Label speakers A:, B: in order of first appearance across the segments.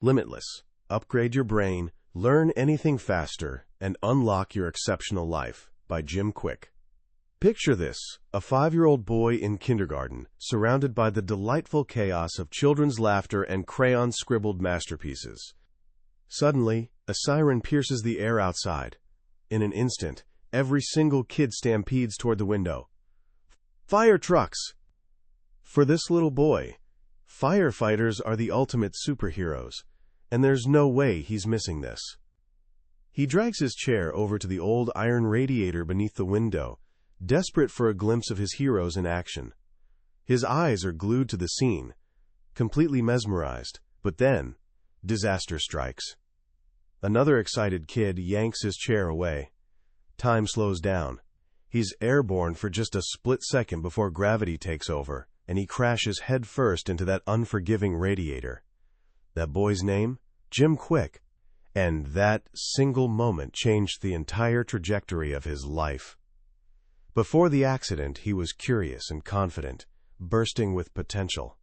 A: Limitless. Upgrade your brain, learn anything faster, and unlock your exceptional life by Jim Kwik. Picture this, a 5-year-old boy in kindergarten, surrounded by the delightful chaos of children's laughter and crayon-scribbled masterpieces. Suddenly, a siren pierces the air outside. In an instant, every single kid stampedes toward the window. Fire trucks! For this little boy, firefighters are the ultimate superheroes, and there's no way he's missing this. He drags his chair over to the old iron radiator beneath the window, desperate for a glimpse of his heroes in action. His eyes are glued to the scene, completely mesmerized, but then, disaster strikes. Another excited kid yanks his chair away. Time slows down. He's airborne for just a split second before gravity takes over, and he crashes headfirst into that unforgiving radiator. That boy's name? Jim Kwik. And that single moment changed the entire trajectory of his life. Before the accident, he was curious and confident, bursting with potential.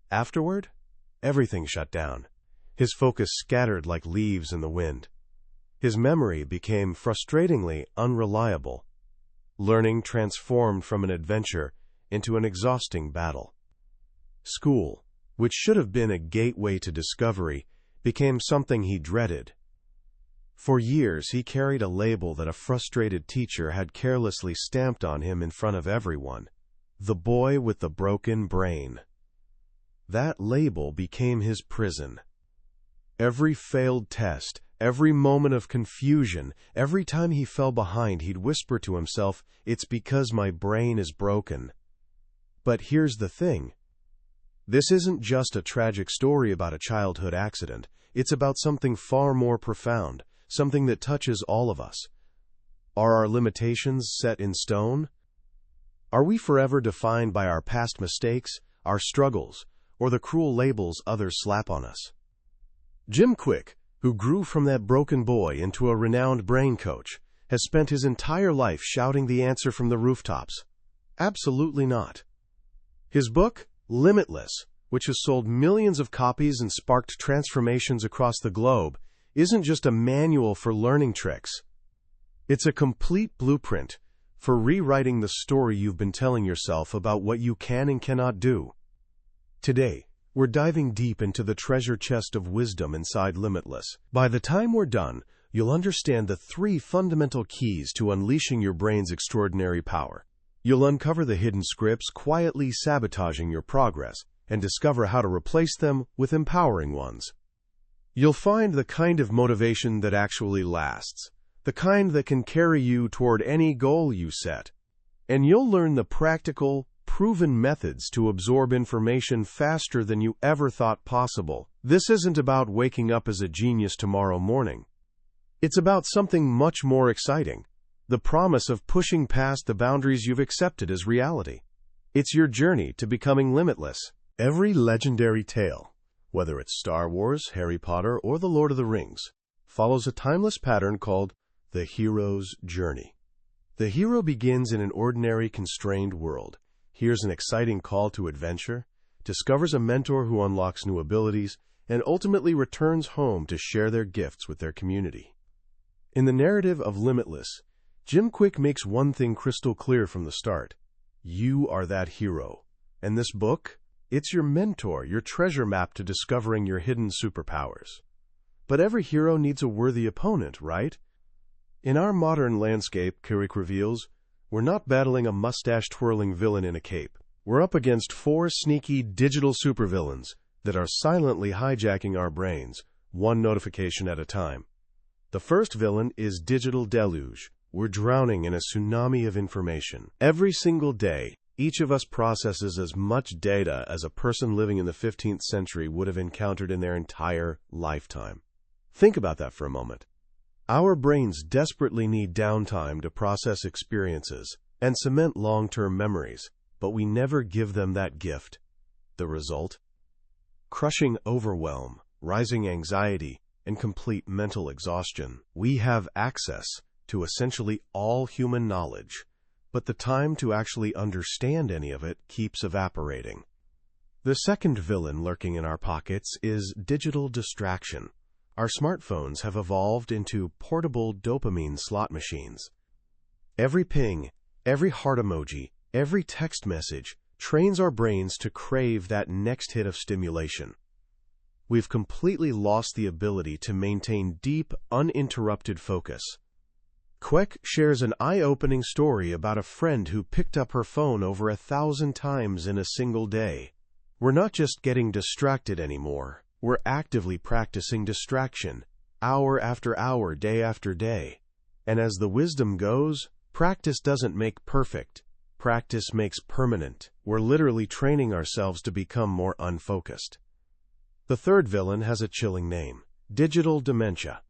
A: Afterward, everything shut down. His focus scattered like leaves in the wind. His memory became frustratingly unreliable. Learning transformed from an adventure into an exhausting battle. School, which should have been a gateway to discovery, became something he dreaded. For years, he carried a label that a frustrated teacher had carelessly stamped on him in front of everyone: the boy with the broken brain. That label became his prison. Every failed test, every moment of confusion, every time he fell behind, he'd whisper to himself, "It's because my brain is broken." But here's the thing. This isn't just a tragic story about a childhood accident. It's about something far more profound, something that touches all of us. Are our limitations set in stone? Are we forever defined by our past mistakes, our struggles, or the cruel labels others slap on us? Jim Kwik, who grew from that broken boy into a renowned brain coach, has spent his entire life shouting the answer from the rooftops: absolutely not. His book, Limitless, which has sold millions of copies and sparked transformations across the globe, isn't just a manual for learning tricks. It's a complete blueprint for rewriting the story you've been telling yourself about what you can and cannot do. Today, we're diving deep into the treasure chest of wisdom inside Limitless. By the time we're done, you'll understand the 3 fundamental keys to unleashing your brain's extraordinary power. You'll uncover the hidden scripts quietly sabotaging your progress and discover how to replace them with empowering ones. You'll find the kind of motivation that actually lasts, the kind that can carry you toward any goal you set. And you'll learn the practical, proven methods to absorb information faster than you ever thought possible. This isn't about waking up as a genius tomorrow morning. It's about something much more exciting: the promise of pushing past the boundaries you've accepted as reality. It's your journey to becoming limitless. Every legendary tale, whether it's Star Wars, Harry Potter, or The Lord of the Rings, follows a timeless pattern called the hero's journey. The hero begins in an ordinary, constrained world, hears an exciting call to adventure, discovers a mentor who unlocks new abilities, and ultimately returns home to share their gifts with their community. In the narrative of Limitless, Jim Kwik makes one thing crystal clear from the start: you are that hero. And this book? It's your mentor, your treasure map to discovering your hidden superpowers. But every hero needs a worthy opponent, right? In our modern landscape, Kwik reveals, we're not battling a mustache-twirling villain in a cape. We're up against 4 sneaky digital supervillains that are silently hijacking our brains, one notification at a time. The first villain is digital deluge. We're drowning in a tsunami of information. Every single day, each of us processes as much data as a person living in the 15th century would have encountered in their entire lifetime. Think about that for a moment. Our brains desperately need downtime to process experiences and cement long-term memories, but we never give them that gift. The result? Crushing overwhelm, rising anxiety, and complete mental exhaustion. We have access to essentially all human knowledge, but the time to actually understand any of it keeps evaporating. The second villain lurking in our pockets is digital distraction. Our smartphones have evolved into portable dopamine slot machines. Every ping, every heart emoji, every text message trains our brains to crave that next hit of stimulation. We've completely lost the ability to maintain deep, uninterrupted focus. Kwik shares an eye-opening story about a friend who picked up her phone over 1,000 times in a single day. We're not just getting distracted anymore. We're actively practicing distraction, hour after hour, day after day. And as the wisdom goes, practice doesn't make perfect. Practice makes permanent. We're literally training ourselves to become more unfocused. The third villain has a chilling name: digital dementia.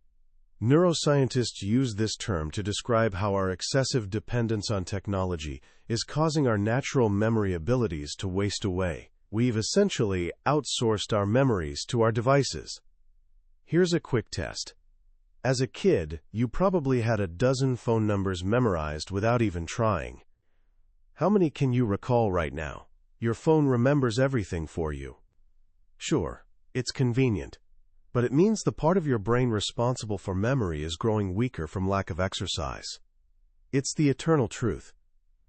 A: Neuroscientists use this term to describe how our excessive dependence on technology is causing our natural memory abilities to waste away. We've essentially outsourced our memories to our devices. Here's a quick test. As a kid, you probably had a dozen phone numbers memorized without even trying. How many can you recall right now? Your phone remembers everything for you. Sure, it's convenient, but it means the part of your brain responsible for memory is growing weaker from lack of exercise. It's the eternal truth.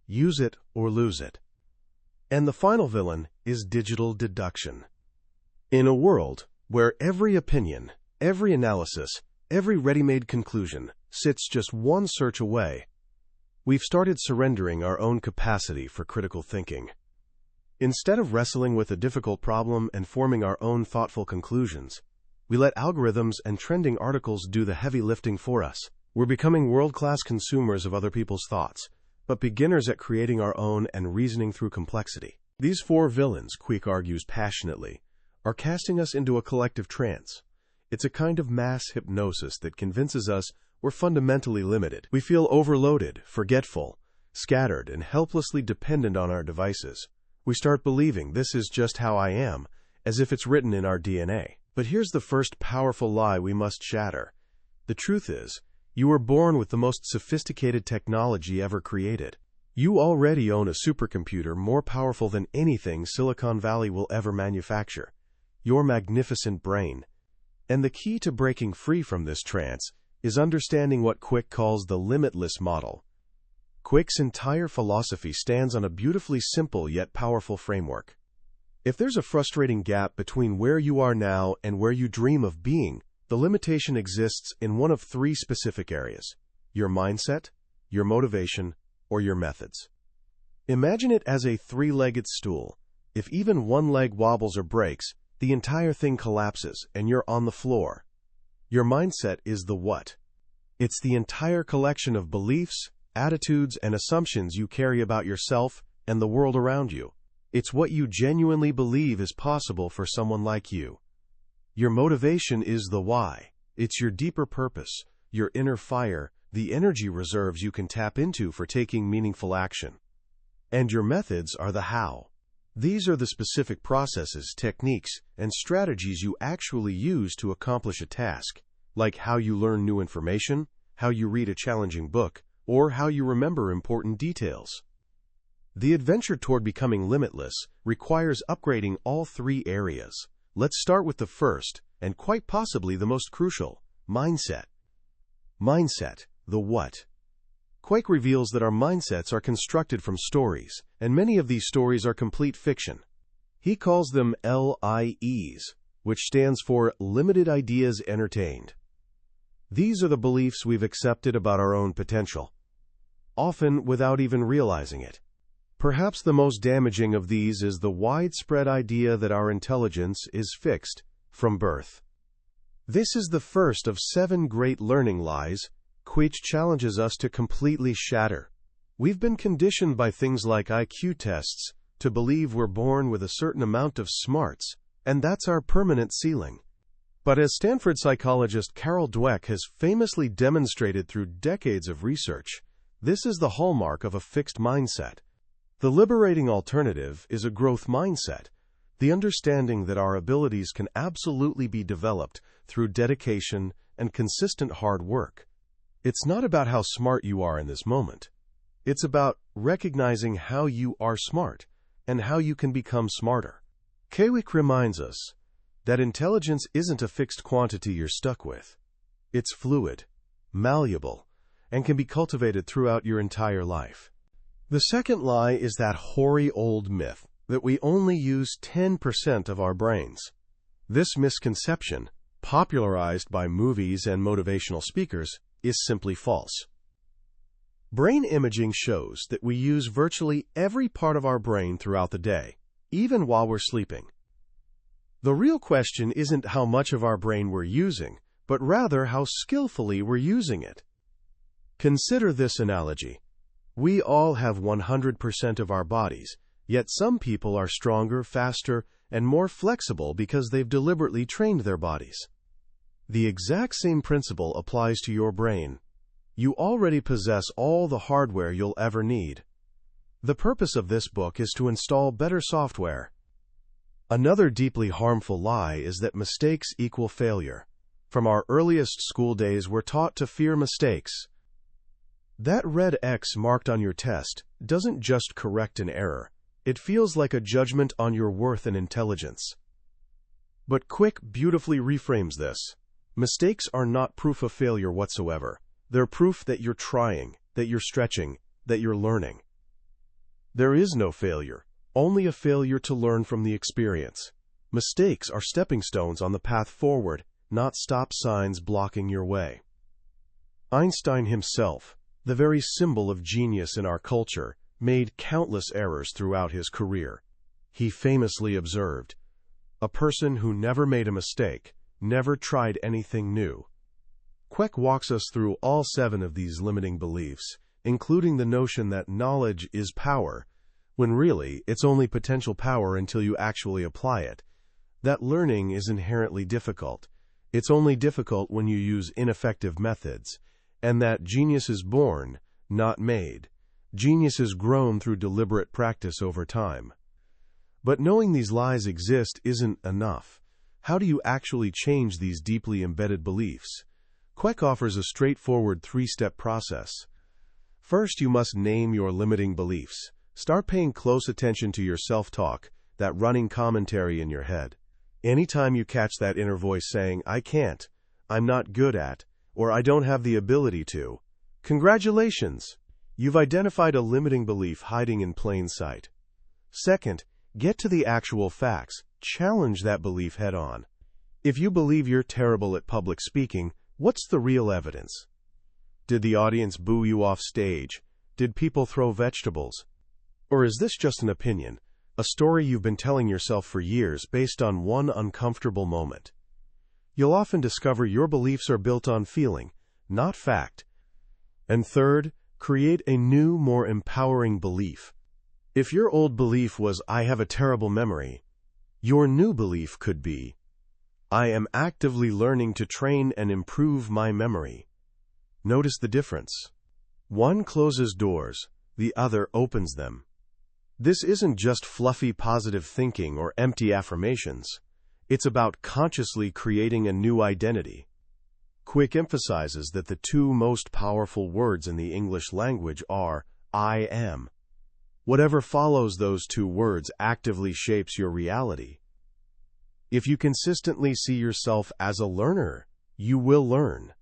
A: Use it or lose it. And the final villain is digital deduction. In a world where every opinion, every analysis, every ready-made conclusion sits just one search away, we've started surrendering our own capacity for critical thinking. Instead of wrestling with a difficult problem and forming our own thoughtful conclusions, we let algorithms and trending articles do the heavy lifting for us. We're becoming world-class consumers of other people's thoughts, but beginners at creating our own and reasoning through complexity. These four villains, Kwik argues passionately, are casting us into a collective trance. It's a kind of mass hypnosis that convinces us we're fundamentally limited. We feel overloaded, forgetful, scattered, and helplessly dependent on our devices. We start believing this is just how I am, as if it's written in our DNA. But here's the first powerful lie we must shatter. The truth is, you were born with the most sophisticated technology ever created. You already own a supercomputer more powerful than anything Silicon Valley will ever manufacture. Your magnificent brain. And the key to breaking free from this trance is understanding what Kwik calls the limitless model. Kwik's entire philosophy stands on a beautifully simple yet powerful framework. If there's a frustrating gap between where you are now and where you dream of being, the limitation exists in one of three specific areas: your mindset, your motivation, or your methods. Imagine it as a three-legged stool. If even one leg wobbles or breaks, the entire thing collapses and you're on the floor. Your mindset is the what. It's the entire collection of beliefs, attitudes, and assumptions you carry about yourself and the world around you. It's what you genuinely believe is possible for someone like you. Your motivation is the why. It's your deeper purpose, your inner fire, the energy reserves you can tap into for taking meaningful action. And your methods are the how. These are the specific processes, techniques, and strategies you actually use to accomplish a task, like how you learn new information, how you read a challenging book, or how you remember important details. The adventure toward becoming limitless requires upgrading all three areas. Let's start with the first, and quite possibly the most crucial: mindset. Mindset, the what. Kwik reveals that our mindsets are constructed from stories, and many of these stories are complete fiction. He calls them LIEs, which stands for limited ideas entertained. These are the beliefs we've accepted about our own potential, often without even realizing it. Perhaps the most damaging of these is the widespread idea that our intelligence is fixed from birth. This is the first of 7 great learning lies Kwik challenges us to completely shatter. We've been conditioned by things like IQ tests to believe we're born with a certain amount of smarts, and that's our permanent ceiling. But as Stanford psychologist Carol Dweck has famously demonstrated through decades of research, this is the hallmark of a fixed mindset. The liberating alternative is a growth mindset, the understanding that our abilities can absolutely be developed through dedication and consistent hard work. It's not about how smart you are in this moment. It's about recognizing how you are smart and how you can become smarter. Kwik reminds us that intelligence isn't a fixed quantity you're stuck with. It's fluid, malleable, and can be cultivated throughout your entire life. The second lie is that hoary old myth that we only use 10% of our brains. This misconception, popularized by movies and motivational speakers, is simply false. Brain imaging shows that we use virtually every part of our brain throughout the day, even while we're sleeping. The real question isn't how much of our brain we're using, but rather how skillfully we're using it. Consider this analogy. We all have 100% of our bodies, yet some people are stronger, faster, and more flexible because they've deliberately trained their bodies. The exact same principle applies to your brain. You already possess all the hardware you'll ever need. The purpose of this book is to install better software. Another deeply harmful lie is that mistakes equal failure. From our earliest school days, we're taught to fear mistakes. That red X marked on your test doesn't just correct an error. It feels like a judgment on your worth and intelligence. But Kwik beautifully reframes this. Mistakes are not proof of failure whatsoever. They're proof that you're trying, that you're stretching, that you're learning. There is no failure, only a failure to learn from the experience. Mistakes are stepping stones on the path forward, not stop signs blocking your way. Einstein himself, the very symbol of genius in our culture, made countless errors throughout his career. He famously observed, "A person who never made a mistake never tried anything new." Kwik walks us through all 7 of these limiting beliefs, including the notion that knowledge is power, when really it's only potential power until you actually apply it. That learning is inherently difficult. It's only difficult when you use ineffective methods, and that genius is born, not made. Genius is grown through deliberate practice over time. But knowing these lies exist isn't enough. How do you actually change these deeply embedded beliefs? Kwik offers a straightforward 3-step process. First, you must name your limiting beliefs. Start paying close attention to your self-talk, that running commentary in your head. Anytime you catch that inner voice saying, "I can't," "I'm not good at," or "I don't have the ability to," congratulations! You've identified a limiting belief hiding in plain sight. Second, get to the actual facts. Challenge that belief head-on. If you believe you're terrible at public speaking, what's the real evidence? Did the audience boo you off stage? Did people throw vegetables? Or is this just an opinion, a story you've been telling yourself for years based on one uncomfortable moment? You'll often discover your beliefs are built on feeling, not fact. And third, create a new, more empowering belief. If your old belief was, "I have a terrible memory," your new belief could be, "I am actively learning to train and improve my memory." Notice the difference. One closes doors, the other opens them. This isn't just fluffy positive thinking or empty affirmations. It's about consciously creating a new identity. Kwik emphasizes that the 2 most powerful words in the English language are "I am." Whatever follows those 2 words actively shapes your reality. If you consistently see yourself as a learner, you will learn.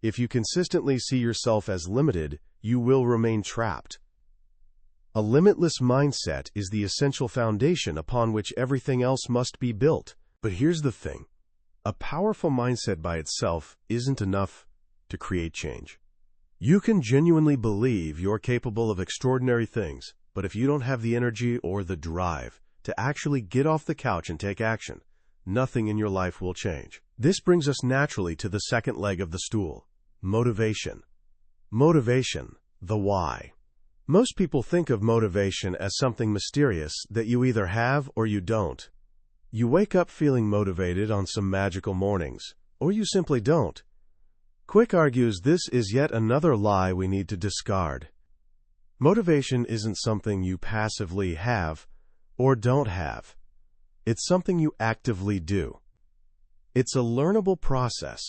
A: If you consistently see yourself as limited, you will remain trapped. A limitless mindset is the essential foundation upon which everything else must be built. But here's the thing. A powerful mindset by itself isn't enough to create change. You can genuinely believe you're capable of extraordinary things, but if you don't have the energy or the drive to actually get off the couch and take action, nothing in your life will change. This brings us naturally to the second leg of the stool, motivation. Motivation, the why. Most people think of motivation as something mysterious that you either have or you don't. You wake up feeling motivated on some magical mornings, or you simply don't. Kwik argues this is yet another lie we need to discard. Motivation isn't something you passively have or don't have. It's something you actively do. It's a learnable process,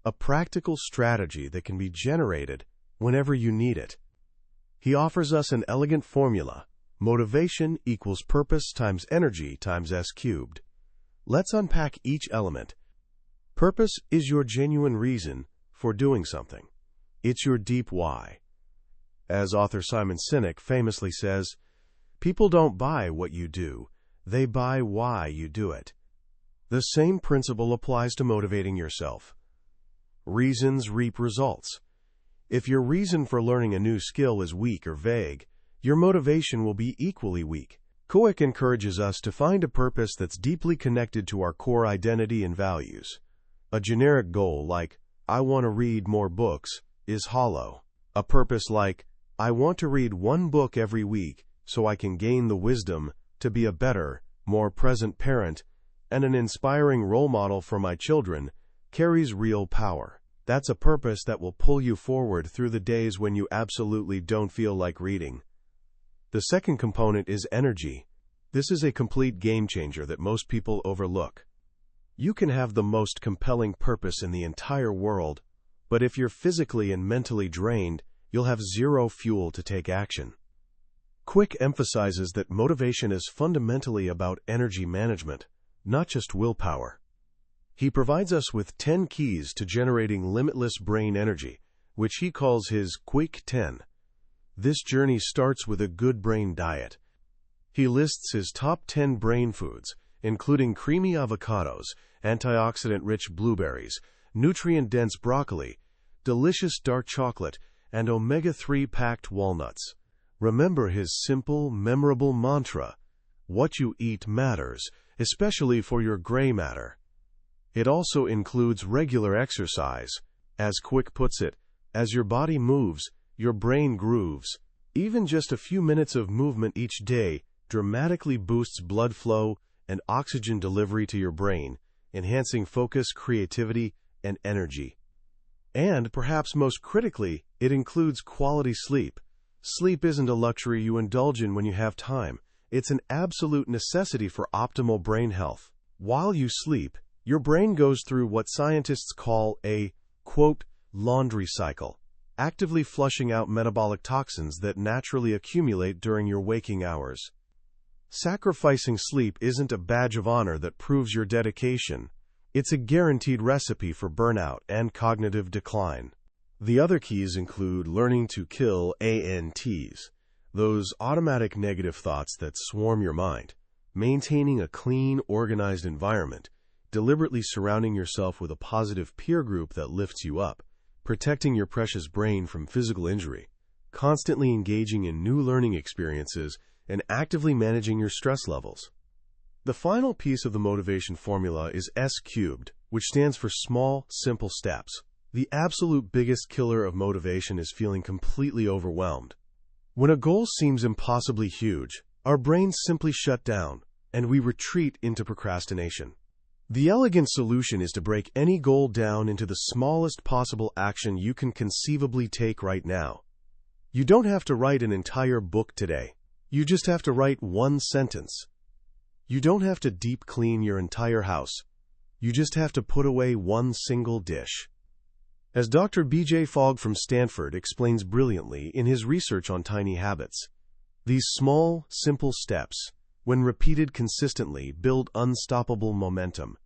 A: a practical strategy that can be generated whenever you need it. He offers us an elegant formula, Motivation equals purpose times energy times S cubed. Let's unpack each element. Purpose is your genuine reason for doing something. It's your deep why. As author Simon Sinek famously says, people don't buy what you do, they buy why you do it. The same principle applies to motivating yourself. Reasons reap results. If your reason for learning a new skill is weak or vague, your motivation will be equally weak. Kwik encourages us to find a purpose that's deeply connected to our core identity and values. A generic goal like, I want to read more books, is hollow. A purpose like, I want to read one book every week so I can gain the wisdom to be a better, more present parent and an inspiring role model for my children, carries real power. That's a purpose that will pull you forward through the days when you absolutely don't feel like reading. The second component is energy. This is a complete game changer that most people overlook. You can have the most compelling purpose in the entire world, but if you're physically and mentally drained, you'll have zero fuel to take action. Kwik emphasizes that motivation is fundamentally about energy management, not just willpower. He provides us with 10 keys to generating limitless brain energy, which he calls his Kwik 10. This journey starts with a good brain diet. He lists his top 10 brain foods, including creamy avocados, antioxidant-rich blueberries, nutrient-dense broccoli, delicious dark chocolate, and omega-3 packed walnuts. Remember his simple, memorable mantra, what you eat matters, especially for your gray matter. It also includes regular exercise. As Kwik puts it, as your body moves, your brain grooves. Even just a few minutes of movement each day dramatically boosts blood flow and oxygen delivery to your brain, enhancing focus, creativity, and energy. And, perhaps most critically, it includes quality sleep. Sleep isn't a luxury you indulge in when you have time. It's an absolute necessity for optimal brain health. While you sleep, your brain goes through what scientists call a, quote, laundry cycle, actively flushing out metabolic toxins that naturally accumulate during your waking hours. Sacrificing sleep isn't a badge of honor that proves your dedication. It's a guaranteed recipe for burnout and cognitive decline. The other keys include learning to kill ANTs, those automatic negative thoughts that swarm your mind, maintaining a clean, organized environment, deliberately surrounding yourself with a positive peer group that lifts you up, protecting your precious brain from physical injury, constantly engaging in new learning experiences, and actively managing your stress levels. The final piece of the motivation formula is S cubed, which stands for small, simple steps. The absolute biggest killer of motivation is feeling completely overwhelmed. When a goal seems impossibly huge, our brains simply shut down, and we retreat into procrastination. The elegant solution is to break any goal down into the smallest possible action you can conceivably take right now. You don't have to write an entire book today. You just have to write one sentence. You don't have to deep clean your entire house. You just have to put away one single dish. As Dr. B.J. Fogg from Stanford explains brilliantly in his research on tiny habits, these small, simple steps, when repeated consistently, build unstoppable momentum.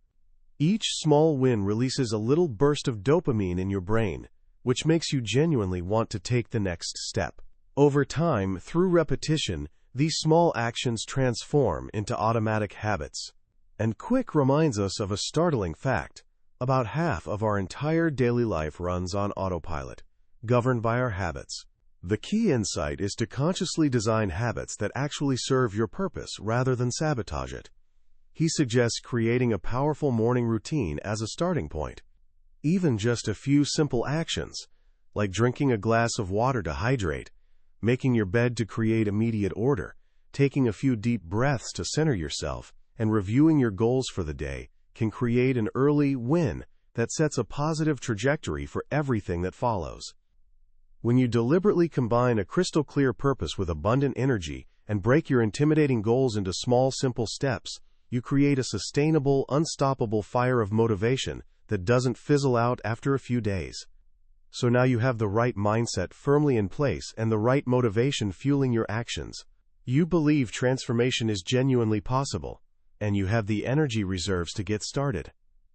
A: Each small win releases a little burst of dopamine in your brain, which makes you genuinely want to take the next step. Over time, through repetition, these small actions transform into automatic habits. And Kwik reminds us of a startling fact. About half of our entire daily life runs on autopilot, governed by our habits. The key insight is to consciously design habits that actually serve your purpose rather than sabotage it. He suggests creating a powerful morning routine as a starting point. Even just a few simple actions, like drinking a glass of water to hydrate, making your bed to create immediate order, taking a few deep breaths to center yourself, and reviewing your goals for the day, can create an early win that sets a positive trajectory for everything that follows. When you deliberately combine a crystal-clear purpose with abundant energy and break your intimidating goals into small, simple steps, you create a sustainable, unstoppable fire of motivation that doesn't fizzle out after a few days. So now you have the right mindset firmly in place and the right motivation fueling your actions. You believe transformation is genuinely possible, and you have the energy reserves to get started.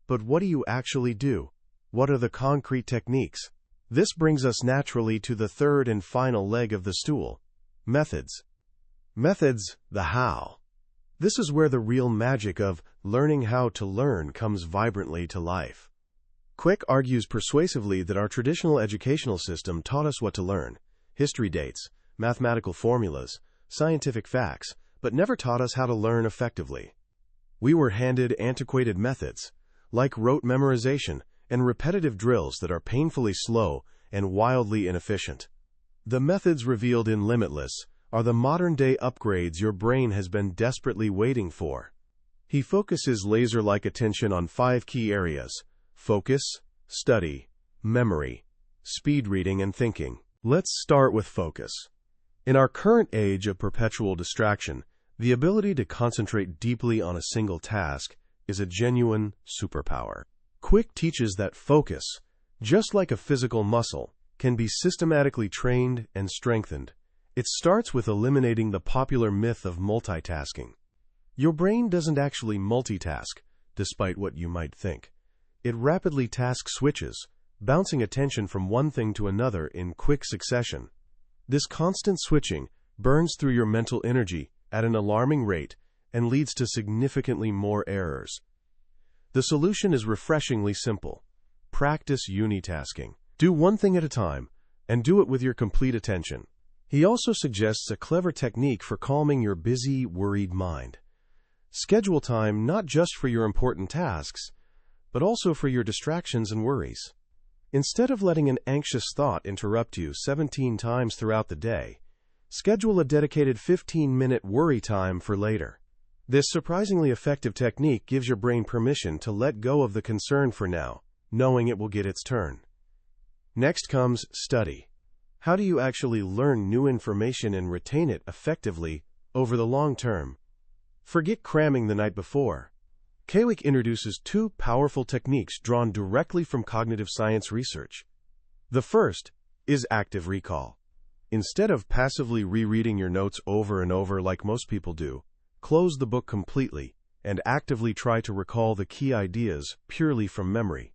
A: But what do you actually do? What are the concrete techniques? This brings us naturally to the third and final leg of the stool: methods. Methods, the how. This is where the real magic of learning how to learn comes vibrantly to life. Kwik argues persuasively that our traditional educational system taught us what to learn: history dates, mathematical formulas, scientific facts, but never taught us how to learn effectively. We were handed antiquated methods, like rote memorization and repetitive drills that are painfully slow and wildly inefficient. The methods revealed in Limitless are the modern-day upgrades your brain has been desperately waiting for. He focuses laser-like attention on 5 key areas: focus, study, memory, speed reading, and thinking. Let's start with focus. In our current age of perpetual distraction, the ability to concentrate deeply on a single task is a genuine superpower. Kwik teaches that focus, just like a physical muscle, can be systematically trained and strengthened. It starts with eliminating the popular myth of multitasking. Your brain doesn't actually multitask, despite what you might think. It rapidly task switches, bouncing attention from one thing to another in quick succession. This constant switching burns through your mental energy at an alarming rate and leads to significantly more errors. The solution is refreshingly simple: practice unitasking. Do one thing at a time, and do it with your complete attention. He also suggests a clever technique for calming your busy, worried mind. Schedule time not just for your important tasks, but also for your distractions and worries. Instead of letting an anxious thought interrupt you 17 times throughout the day, schedule a dedicated 15-minute worry time for later. This surprisingly effective technique gives your brain permission to let go of the concern for now, knowing it will get its turn. Next comes study. How do you actually learn new information and retain it effectively over the long term? Forget cramming the night before. Kwik introduces 2 powerful techniques drawn directly from cognitive science research. The first is active recall. Instead of passively rereading your notes over and over like most people do, close the book completely and actively try to recall the key ideas purely from memory.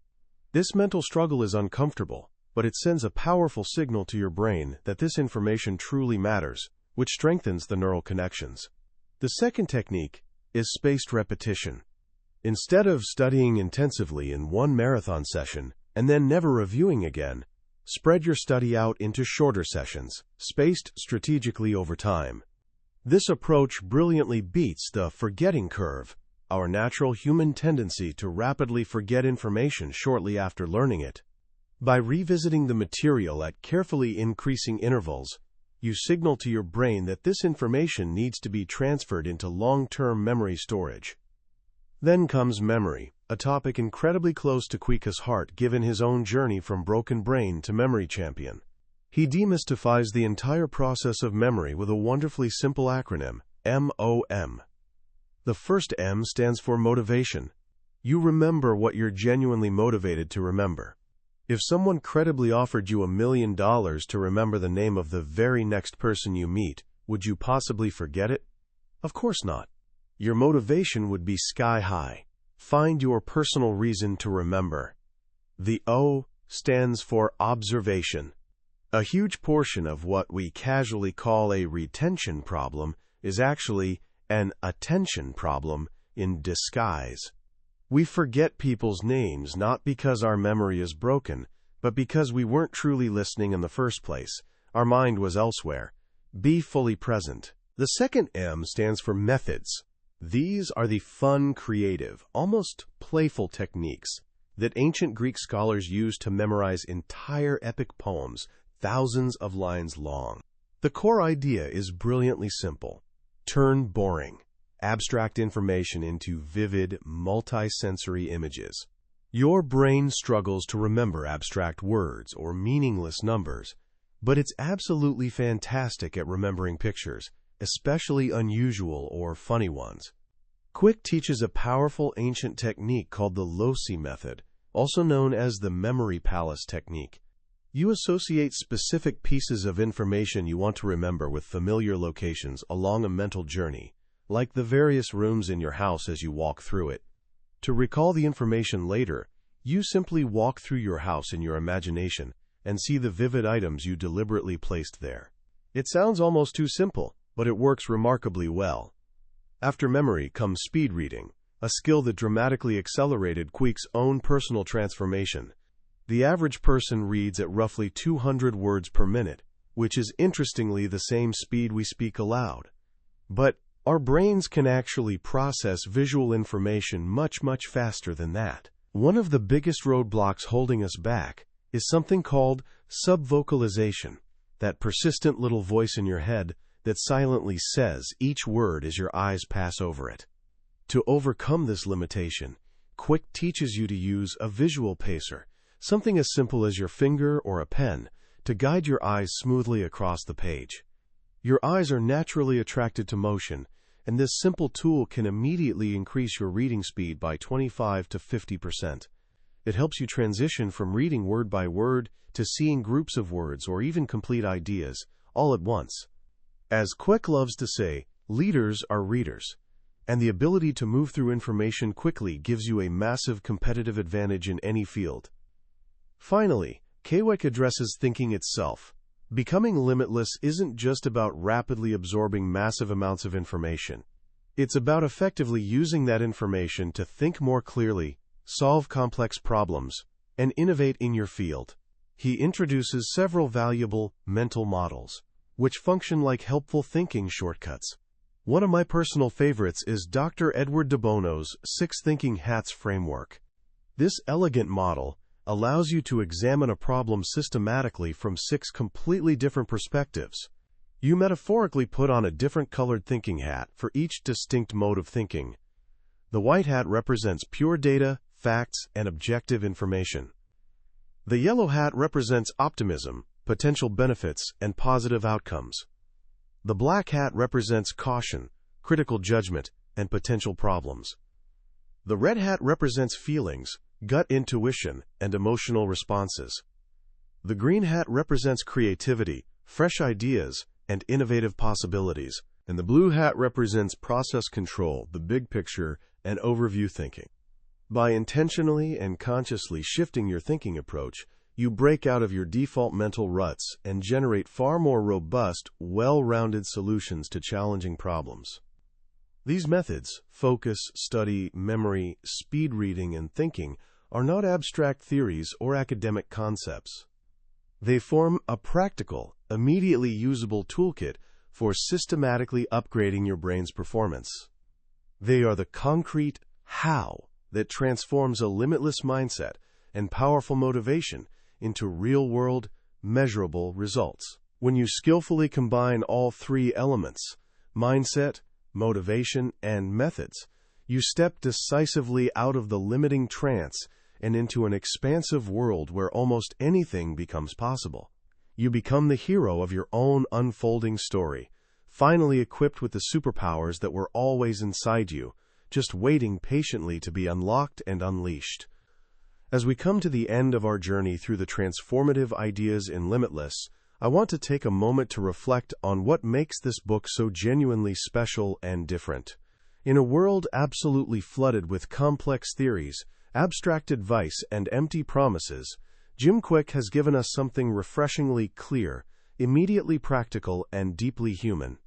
A: This mental struggle is uncomfortable, but it sends a powerful signal to your brain that this information truly matters, which strengthens the neural connections. The second technique is spaced repetition. Instead of studying intensively in one marathon session and then never reviewing again, spread your study out into shorter sessions, spaced strategically over time. This approach brilliantly beats the forgetting curve, our natural human tendency to rapidly forget information shortly after learning it. By revisiting the material at carefully increasing intervals, you signal to your brain that this information needs to be transferred into long-term memory storage. Then comes memory, a topic incredibly close to Kwik's heart given his own journey from broken brain to memory champion. He demystifies the entire process of memory with a wonderfully simple acronym, MOM. The first M stands for motivation. You remember what you're genuinely motivated to remember. If someone credibly offered you $1 million to remember the name of the very next person you meet, would you possibly forget it? Of course not. Your motivation would be sky high. Find your personal reason to remember. The O stands for observation. A huge portion of what we casually call a retention problem is actually an attention problem in disguise. We forget people's names not because our memory is broken, but because we weren't truly listening in the first place. Our mind was elsewhere. Be fully present. The second M stands for methods. These are the fun, creative, almost playful techniques that ancient Greek scholars used to memorize entire epic poems, thousands of lines long. The core idea is brilliantly simple. Turn boring, abstract information into vivid, multisensory images. Your brain struggles to remember abstract words or meaningless numbers, but it's absolutely fantastic at remembering pictures, especially unusual or funny ones. Kwik teaches a powerful ancient technique called the loci method, also known as the memory palace technique. You associate specific pieces of information you want to remember with familiar locations along a mental journey, like the various rooms in your house as you walk through it. To recall the information later, you simply walk through your house in your imagination and see the vivid items you deliberately placed there. It sounds almost too simple, but it works remarkably well. After memory comes speed reading, a skill that dramatically accelerated Kwik's own personal transformation. The average person reads at roughly 200 words per minute, which is interestingly the same speed we speak aloud. But our brains can actually process visual information much, much faster than that. One of the biggest roadblocks holding us back is something called subvocalization, that persistent little voice in your head that silently says each word as your eyes pass over it. To overcome this limitation, Kwik teaches you to use a visual pacer, something as simple as your finger or a pen, to guide your eyes smoothly across the page. Your eyes are naturally attracted to motion, and this simple tool can immediately increase your reading speed by 25 to 50%. It helps you transition from reading word by word to seeing groups of words or even complete ideas, all at once. As Kwik loves to say, leaders are readers, and the ability to move through information quickly gives you a massive competitive advantage in any field. Finally, Kwik addresses thinking itself. Becoming limitless isn't just about rapidly absorbing massive amounts of information. It's about effectively using that information to think more clearly, solve complex problems, and innovate in your field. He introduces several valuable mental models, which function like helpful thinking shortcuts. One of my personal favorites is Dr. Edward de Bono's 6 Thinking Hats framework. This elegant model allows you to examine a problem systematically from 6 completely different perspectives. You metaphorically put on a different colored thinking hat for each distinct mode of thinking. The white hat represents pure data, facts, and objective information. The yellow hat represents optimism, potential benefits, and positive outcomes. The black hat represents caution, critical judgment, and potential problems. The red hat represents feelings, gut intuition, and emotional responses. The green hat represents creativity, fresh ideas, and innovative possibilities. And the blue hat represents process control, the big picture, and overview thinking. By intentionally and consciously shifting your thinking approach, you break out of your default mental ruts and generate far more robust, well-rounded solutions to challenging problems. These methods, focus, study, memory, speed reading, and thinking, are not abstract theories or academic concepts. They form a practical, immediately usable toolkit for systematically upgrading your brain's performance. They are the concrete how that transforms a limitless mindset and powerful motivation into real-world, measurable results. When you skillfully combine all 3 elements, mindset, motivation, and methods, you step decisively out of the limiting trance and into an expansive world where almost anything becomes possible. You become the hero of your own unfolding story, finally equipped with the superpowers that were always inside you, just waiting patiently to be unlocked and unleashed. As we come to the end of our journey through the transformative ideas in Limitless, I want to take a moment to reflect on what makes this book so genuinely special and different. In a world absolutely flooded with complex theories, abstract advice, and empty promises, Jim Kwik has given us something refreshingly clear, immediately practical, and deeply human.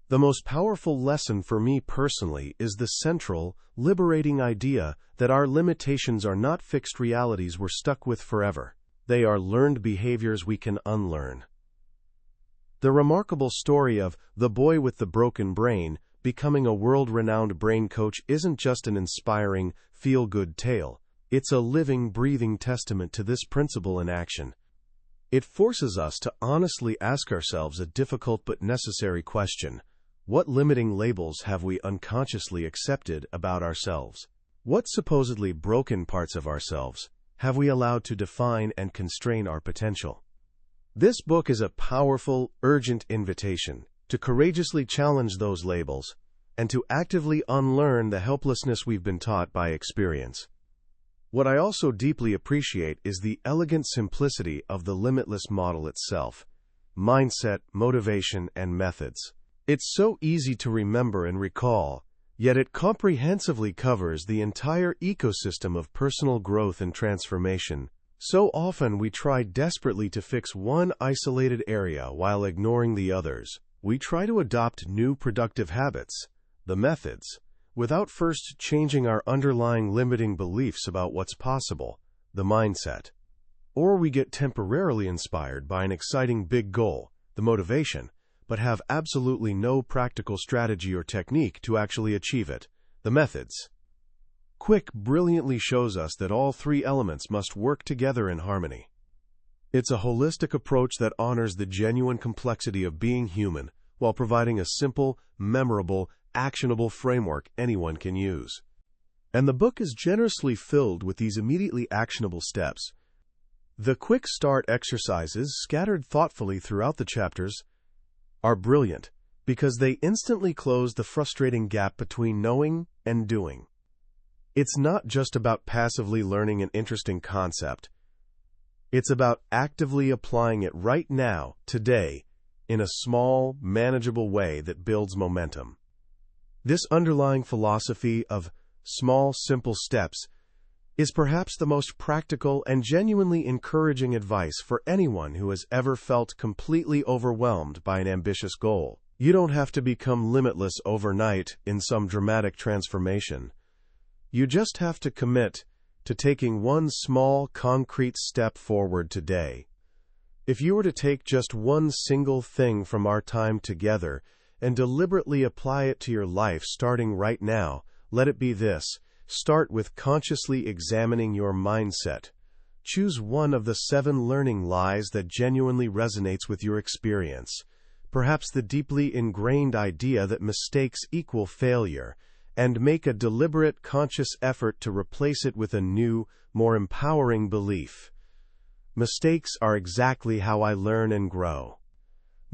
A: The most powerful lesson for me personally is the central, liberating idea that our limitations are not fixed realities we're stuck with forever. They are learned behaviors we can unlearn. The remarkable story of the boy with the broken brain becoming a world-renowned brain coach isn't just an inspiring, feel-good tale. It's a living, breathing testament to this principle in action. It forces us to honestly ask ourselves a difficult but necessary question. What limiting labels have we unconsciously accepted about ourselves? What supposedly broken parts of ourselves have we allowed to define and constrain our potential? This book is a powerful, urgent invitation to courageously challenge those labels and to actively unlearn the helplessness we've been taught by experience. What I also deeply appreciate is the elegant simplicity of the Limitless model itself. Mindset, motivation, and methods. It's so easy to remember and recall, yet it comprehensively covers the entire ecosystem of personal growth and transformation. So often we try desperately to fix one isolated area while ignoring the others. We try to adopt new productive habits, the methods, without first changing our underlying limiting beliefs about what's possible, the mindset. Or we get temporarily inspired by an exciting big goal, the motivation, but have absolutely no practical strategy or technique to actually achieve it, the methods. Kwik brilliantly shows us that all three elements must work together in harmony. It's a holistic approach that honors the genuine complexity of being human while providing a simple, memorable, actionable framework anyone can use. And the book is generously filled with these immediately actionable steps. The quick start exercises, scattered thoughtfully throughout the chapters, are brilliant because they instantly close the frustrating gap between knowing and doing. It's not just about passively learning an interesting concept. It's about actively applying it right now, today, in a small, manageable way that builds momentum. This underlying philosophy of small, simple steps is perhaps the most practical and genuinely encouraging advice for anyone who has ever felt completely overwhelmed by an ambitious goal. You don't have to become limitless overnight in some dramatic transformation. You just have to commit to taking one small, concrete step forward today. If you were to take just one single thing from our time together and deliberately apply it to your life starting right now, let it be this. Start with consciously examining your mindset. Choose one of the 7 learning lies that genuinely resonates with your experience, perhaps the deeply ingrained idea that mistakes equal failure, and make a deliberate, conscious effort to replace it with a new, more empowering belief. Mistakes are exactly how I learn and grow.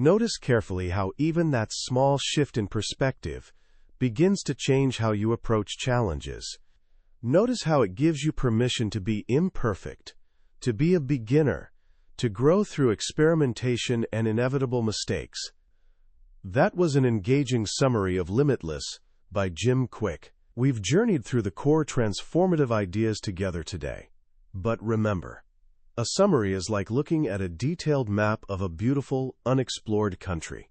A: Notice carefully how even that small shift in perspective begins to change how you approach challenges. Notice how it gives you permission to be imperfect, to be a beginner, to grow through experimentation and inevitable mistakes. That was an engaging summary of Limitless by Jim Kwik. We've journeyed through the core transformative ideas together today. But remember, a summary is like looking at a detailed map of a beautiful, unexplored country.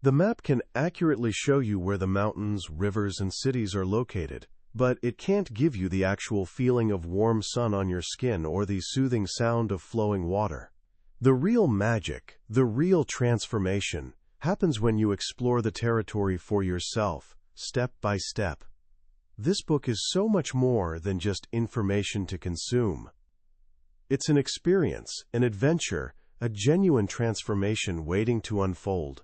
A: The map can accurately show you where the mountains, rivers, and cities are located, but it can't give you the actual feeling of warm sun on your skin or the soothing sound of flowing water. The real magic, the real transformation, happens when you explore the territory for yourself, step by step. This book is so much more than just information to consume. It's an experience, an adventure, a genuine transformation waiting to unfold.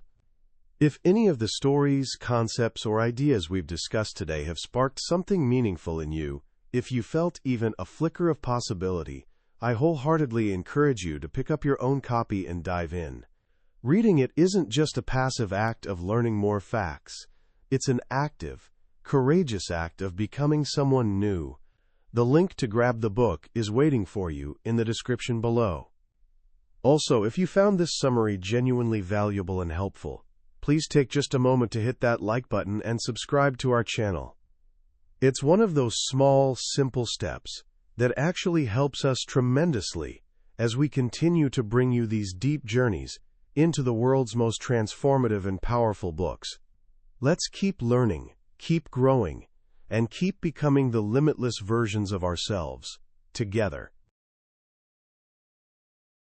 A: If any of the stories, concepts, or ideas we've discussed today have sparked something meaningful in you, if you felt even a flicker of possibility, I wholeheartedly encourage you to pick up your own copy and dive in. Reading it isn't just a passive act of learning more facts. It's an active, courageous act of becoming someone new. The link to grab the book is waiting for you in the description below. Also, if you found this summary genuinely valuable and helpful, please take just a moment to hit that like button and subscribe to our channel. It's one of those small, simple steps that actually helps us tremendously as we continue to bring you these deep journeys into the world's most transformative and powerful books. Let's keep learning, keep growing, and keep becoming the limitless versions of ourselves, together.